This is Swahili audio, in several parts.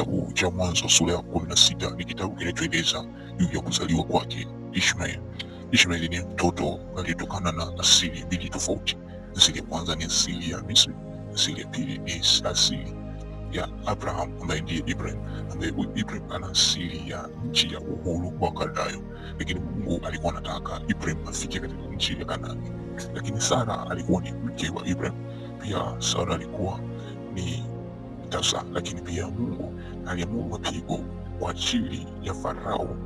Kitabu cha Mwanzo sura ya 16 ni kitabu kinachoeleza juu ya kuzaliwa kwake Ishmaeli. Ishmaeli ni mtoto aliyetokana na asili mbili tofauti. Asili ya kwanza ni asili ya Misri, asili ya pili ni asili ya Abraham ambaye ndiye Ibrahim, ambaye Ibrahim ana asili ya nchi ya uhuru wa Kaldayo, lakini Mungu alikuwa anataka Ibrahim afike katika nchi ya Kanaani. Lakini Sara alikuwa ni mke wa Ibrahim, pia Sara alikuwa ni tasa, lakini pia Mungu aliamuru mapigo kwa ajili ya Farao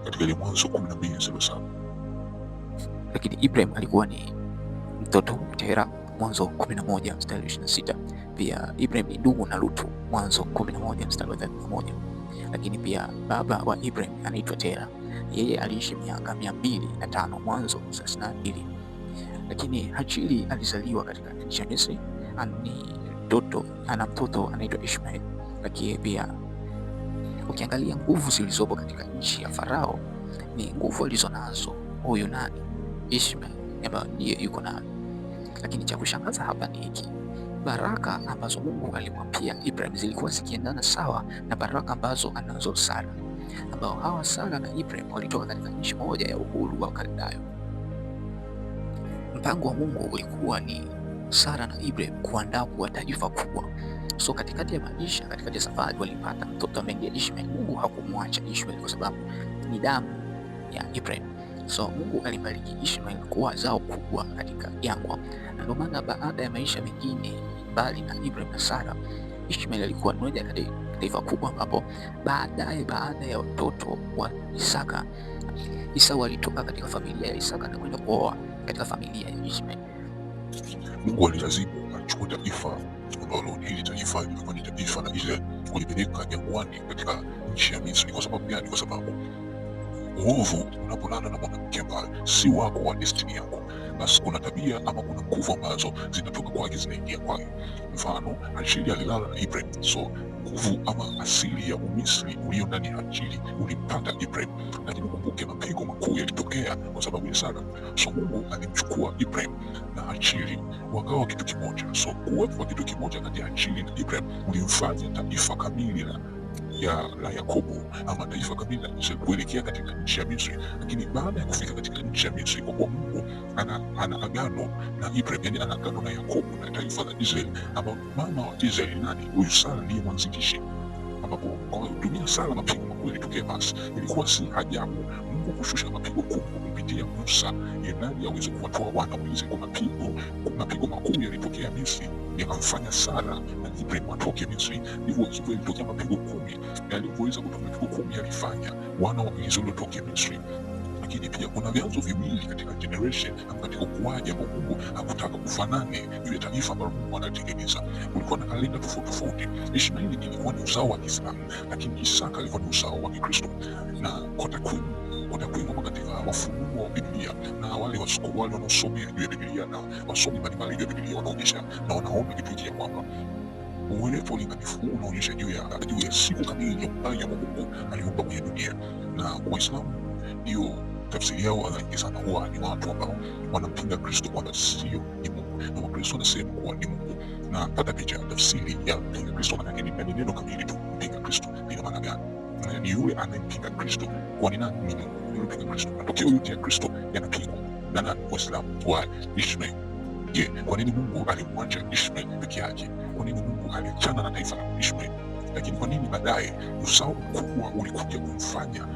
katika ile Mwanzo 12:7. Lakini Ibrahim alikuwa ni mtoto wa Tera, Mwanzo 11:26. Pia Ibrahim ni ndugu na Lutu, Mwanzo 11:31. Lakini pia baba wa Ibrahim anaitwa Tera, yeye aliishi miaka 205, Mwanzo 32. Lakini Hajiri alizaliwa katika nchi ya Misri, ana mtoto anaitwa Ishmael. Lakini pia ukiangalia nguvu zilizopo katika nchi ya Farao ni nguvu alizonazo huyu nani, Ishmael, ambaye ndiye yuko nayo. Lakini cha kushangaza hapa ni hiki: baraka ambazo Mungu alimwapia Ibrahim zilikuwa zikiendana sawa na baraka ambazo anazo Sara, ambao hawa Sara na Ibrahim walitoka katika nchi moja ya uhuru wa Kaldayo. Mpango wa Mungu ulikuwa ni Sara na Ibrahim kuandaa kuwa taifa kubwa. So katikati ya maisha, katikati ya safari, walipata mtoto ambaye Ishmael. Mungu hakumwacha Ishmael kwa sababu ni damu ya Ibrahim. So Mungu alibariki Ishmael kuwa zao kubwa katika jangwa, na ndio maana baada ya maisha mengine mbali na Ibrahim na Sara, Ishmael alikuwa mmoja kati ya taifa kubwa, ambapo baadaye, baada ya watoto wa Isaka, Esau alitoka katika familia ya Isaka na kwenda kuoa katika familia ya Ishmael. Mungu alilazimu achukue taifa ambalo hili taifa lilikuwa ni taifa la Israeli, kulipeleka jangwani katika nchi ya Misri. Kwa sababu gani? Kwa sababu uovu unapolala na mwanamke ambaye si wako wa destiny yako, basi kuna tabia ama kuna nguvu ambazo zinatoka kwake zinaingia kwake. Mfano, Hajiri alilala na Ibrahim, so nguvu ama asili ya Umisri ulio ndani ya Hajiri ulimpata Ibrahim, lakini kumbuke mapigo makuu yalitokea kwa sababu ya Sara. So Mungu alimchukua Ibrahim na Hajiri wakawa kitu kimoja. So kuwepo kwa kitu kimoja kati ya Hajiri na Ibrahim ulimfanya taifa kamili la Yakobo ama taifa kamili la Israeli kuelekea katika nchi ya Misri. Lakini baada ya kufika katika nchi ya Misri, kwa kuwa Mungu ana agano na Ibrahim, yani ana agano na Yakobo na taifa la Israeli, ambao mama wa Israeli nani? Huyu Sara ndiye mwanzilishi, ambapo kwa kutumia Sara mapigo makuu yalitokea. Basi ilikuwa si ajabu Mungu kushusha mapigo kubwa kupitia Musa ili aweze kuwatoa wana wa Israeli. Kwa mapigo makuu yalitokea Misri yakamfanya Sara na Ibrahim watoke Misri. Hivyo ilitokea mapigo 10, na alipoweza kutoka mapigo 10 yalifanya wana wa Israeli watoke Misri. Lakini pia kuna vyanzo viwili katika generation ama katika ukuaji ambao Mungu hakutaka kufanane juu ya taifa ambalo Mungu anatengeneza. Kulikuwa na kalenda tofauti tofauti. Ishmaeli ilikuwa ni uzao wa Kiislamu, lakini Isaka alikuwa ni uzao wa Kikristo. Na kwa takwimu katika wafunuo wa Biblia na wale wanaosomea juu ya Biblia na wasomi mbalimbali juu ya Biblia wanaonyesha na wanaona kitu hiki ya kwamba uelefu ulinganifu huu unaonyesha juu ya siku kamili ya uumbaji ambao Mungu aliumba kwenye dunia. Na Waislamu ndio tafsiri yao nyingi sana huwa ni watu ambao wanampinga Kristo kwamba sio ni Mungu, na Wakristo wanasema kuwa ni Mungu. Na pata picha tafsiri ya mpinga Kristo, maana yake ni neno kamili tu. Mpinga Kristo ina maana gani? Ni yule anayempinga Kristo. Kwa nini? Nani? Ni Mungu. Yule mpinga Kristo, matokeo yote ya Kristo yanapingwa na nani? Waislamu wa Ishmael. Je, kwa nini Mungu alimwacha Ishmael peke yake? Kwa nini Mungu aliachana na taifa la Ishmael? Lakini kwa nini baadaye uzao mkubwa ulikuja kumfanya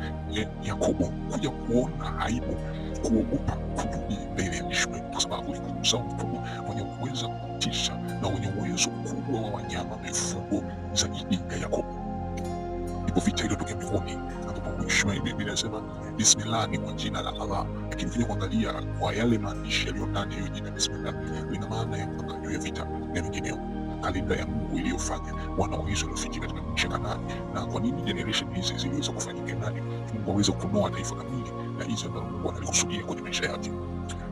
Yakobo kuja kuona aibu, kuogopa kurudi mbele ya Ishmael? Kwa sababu ulikuwa uzao mkubwa wenye uwezo kutisha na wenye uwezo mkubwa wa wanyama, mifugo zaidi ya Yakobo. Ipo vita iliyotokea mbinguni ambapo Ishmael, Biblia inasema bismillah ni kwa jina la Allah, lakini vile kuangalia kwa yale maandishi yaliyo ndani ya jina bismillah lina maana ya kupanga juu ya vita na vingineo. Kalenda ya Mungu iliyofanya wana wa Israeli wafike katika nchi ya Kanaani. Na kwa nini generation hizi ziliweza kufanyika nani? Mungu aweze kunoa taifa kamili la Israeli ambalo Mungu analikusudia kwenye maisha yake.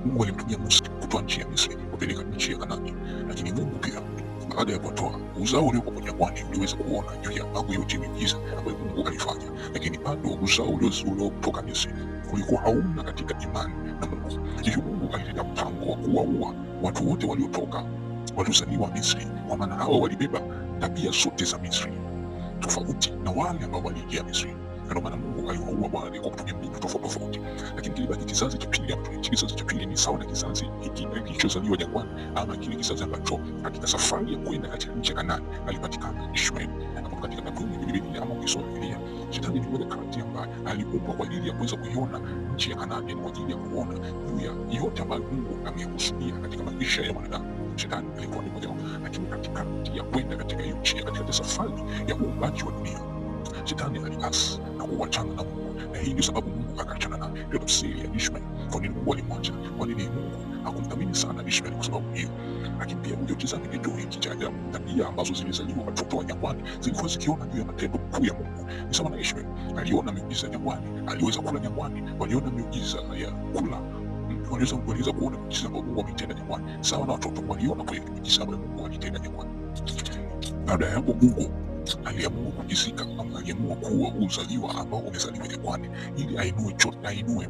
Mungu alimtumia Musa kutoa nchi ya Misri kupeleka nchi ya Kanaani, lakini Mungu pia baada ya kutoa uzao uliokuwa jangwani uliweza kuona juu ya mambo yote miujiza ambayo Mungu alifanya, lakini bado uzao uliotoka Misri ulikuwa hauna katika imani na Mungu. Hivyo Mungu alileta mpango wa kuwaua watu wote waliozaliwa Misri, kwa maana hawa walibeba tabia zote za Misri. tofauti na wale ambao waliingia Misri. Ndio maana Mungu aliwaua wale kwa kutumia mbinu tofauti tofauti, lakini kilibaki kizazi cha pili. Kizazi cha pili ni sawa na kizazi hiki kilichozaliwa jangwani, ama kile kizazi ambacho katika safari ya kwenda katika nchi ya Kanaani alipatikana Ishmaeli. Hapo katika takwimu ya Biblia ama ukisoma Biblia, Shetani ni mmoja kati ambaye aliumbwa kwa ajili ya kuweza kuiona nchi ya Kanaani, kwa ajili ya kuona juu ya yote ambayo Mungu amekusudia katika maisha ya mwanadamu. Shetani alikuwa ni mmoja wao, lakini katikati ya kwenda katika hiyo nchi, katika safari ya uumbaji wa dunia, Shetani aliasi na kuachana na Mungu, na hii ndio sababu Mungu akaachana naye. Ndio tafsiri ya Ishmaeli. Kwa nini Mungu alimwacha? Kwa nini Mungu hakumthamini sana Ishmaeli? Kwa sababu hiyo. Lakini pia uje utizame kitu hiki cha ajabu, tabia ambazo zilizaliwa watoto wa jangwani zilikuwa zikiona juu ya matendo makuu ya Mungu. Ni sawa na Ishmaeli, aliona miujiza jangwani, aliweza kula jangwani, waliona miujiza ya kula, waliweza kuona miujiza ambayo Mungu ametenda jangwani. Sawa na watoto waliona kweli miujiza ambayo Mungu alitenda jangwani. Baada ya hapo Mungu aliamua kujizika, ama aliamua kuwa uzaliwa ambao umezaliwa jangwani, ili ainue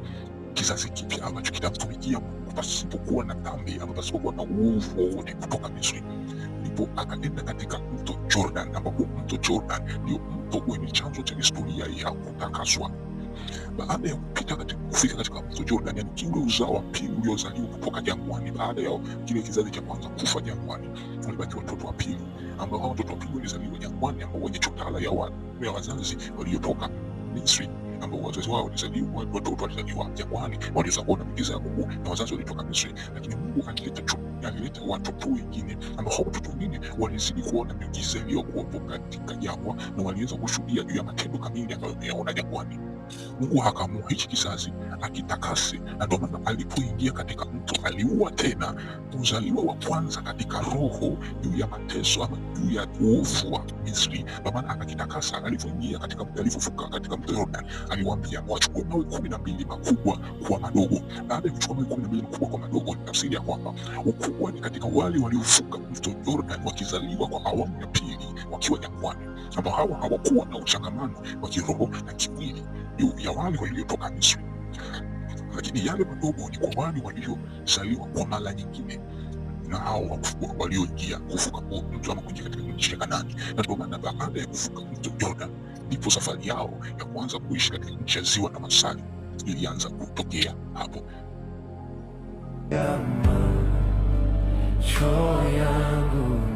kizazi kipya ambacho kitamtumikia Mungu pasipokuwa na dhambi ama pasipokuwa na uovu wowote kutoka Misri. Ndipo akaenda katika mto Jordan, ambapo mto Jordan ndio mto wenye chanzo cha historia ya kutakaswa. Baada ya kufika katika mto Jordan, yani kiule uzao wa pili uliozaliwa kutoka jangwani, baada ya kile kizazi cha kwanza kufa jangwani, walibaki watoto wa pili, ambao hao watoto wa pili walizaliwa jangwani, ambao wenye chotara ya wazazi waliotoka Misri, ambao wazazi wao walizaliwa, watoto walizaliwa jangwani, waliweza kuona miujiza ya Mungu na wazazi walitoka Misri. Lakini Mungu alileta watoto wengine, ambao hao watoto wengine walizidi kuona miujiza iliyokuwepo katika jangwa, na waliweza kushuhudia juu ya matendo kamili ambayo wameyaona jangwani. Mungu akaamua hichi kizazi akitakase, na ndio maana alipoingia katika mto aliua tena mzaliwa wa kwanza katika roho juu ya mateso ama juu ya uovu wa Misri. Ndio maana akakitakasa. Alipoingia katika mto, alipovuka katika mto Jordan, aliwaambia wachukue mawe 12 makubwa kwa madogo. Baada ya kuchukua mawe 12 makubwa kwa madogo, ni tafsiri ya kwamba ukubwa ni katika wale waliovuka mto Jordan wakizaliwa kwa awamu ya pili wakiwa jangwani, ambao hawa hawakuwa na uchangamano wa kiroho na kimwili juu ya wale waliotoka Misri, lakini yale madogo ni kwa wale waliozaliwa kwa mara nyingine na hao wakubwa walioingia kuvuka mto ama kuingia katika nchi ya Kanaani. Na ndio maana baada ya kuvuka mto Jordan, ndipo safari yao ya kuanza kuishi katika nchi ya ziwa na masali ilianza kutokea hapo. Macho yangu